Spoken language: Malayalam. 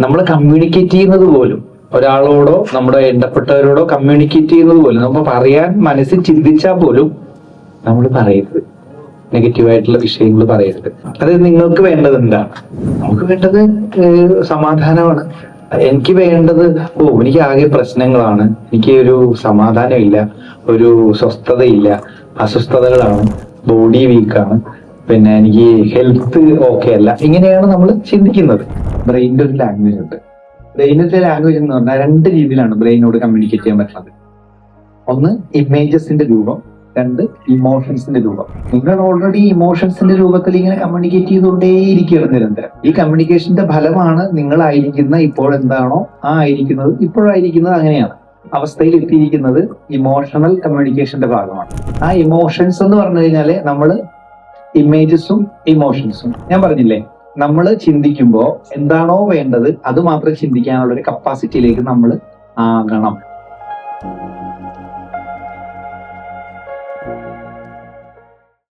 നമ്മൾ കമ്മ്യൂണിക്കേറ്റ് ചെയ്യുന്നത് പോലും ഒരാളോടോ നമ്മുടെ വേണ്ടപ്പെട്ടവരോടോ കമ്മ്യൂണിക്കേറ്റ് ചെയ്യുന്നത് പോലും നമ്മൾ പറയാൻ മനസ്സിൽ ചിന്തിച്ചാൽ പോലും നമ്മൾ പറയരുത്. നെഗറ്റീവായിട്ടുള്ള വിഷയങ്ങൾ പറയരുത്. അത് നിങ്ങൾക്ക് വേണ്ടത് എന്താണ്? നമുക്ക് വേണ്ടത് സമാധാനമാണ്. എനിക്ക് വേണ്ടത് എനിക്ക് ആകെ പ്രശ്നങ്ങളാണ്, എനിക്ക് ഒരു സമാധാനമില്ല, ഒരു സ്വസ്ഥതയില്ല, അസ്വസ്ഥതകളാണ്, ബോഡി വീക്കാണ്, പിന്നെ എനിക്ക് ഹെൽത്ത് ഓക്കെ അല്ല. ഇങ്ങനെയാണ് നമ്മൾ ചിന്തിക്കുന്നത്. ബ്രെയിനിന്റെ ഒരു ലാംഗ്വേജ് ഉണ്ട്. ബ്രെയിനിന്റെ ലാംഗ്വേജ് എന്ന് പറഞ്ഞാൽ രണ്ട് രീതിയിലാണ് ബ്രെയിനോട് കമ്മ്യൂണിക്കേറ്റ് ചെയ്യാൻ പറ്റുന്നത്. ഒന്ന് ഇമേജസിന്റെ രൂപം, രണ്ട് ഇമോഷൻസിന്റെ രൂപം. നിങ്ങൾ ഓൾറെഡി ഇമോഷൻസിന്റെ രൂപത്തിൽ ഇങ്ങനെ കമ്മ്യൂണിക്കേറ്റ് ചെയ്തുകൊണ്ടേയിരിക്കുകയാണ് നിരന്തരം. ഈ കമ്മ്യൂണിക്കേഷന്റെ ഫലമാണ് നിങ്ങളായിരിക്കുന്ന ഇപ്പോഴെന്താണോ ആ ആയിരിക്കുന്നത്, ഇപ്പോഴായിരിക്കുന്നത് അങ്ങനെയാണ് അവസ്ഥയിൽ എത്തിയിരിക്കുന്നത്. ഇമോഷണൽ കമ്മ്യൂണിക്കേഷന്റെ ഭാഗമാണ്. ആ ഇമോഷൻസ് എന്ന് പറഞ്ഞു കഴിഞ്ഞാല് നമ്മള് ഇമേജസും ഇമോഷൻസും ഞാൻ പറഞ്ഞില്ലേ, നമ്മൾ ചിന്തിക്കുമ്പോൾ എന്താണോ വേണ്ടത് അത് മാത്രം ചിന്തിക്കാനുള്ള ഒരു കപ്പാസിറ്റിയിലേക്ക് നമ്മൾ ആകണം.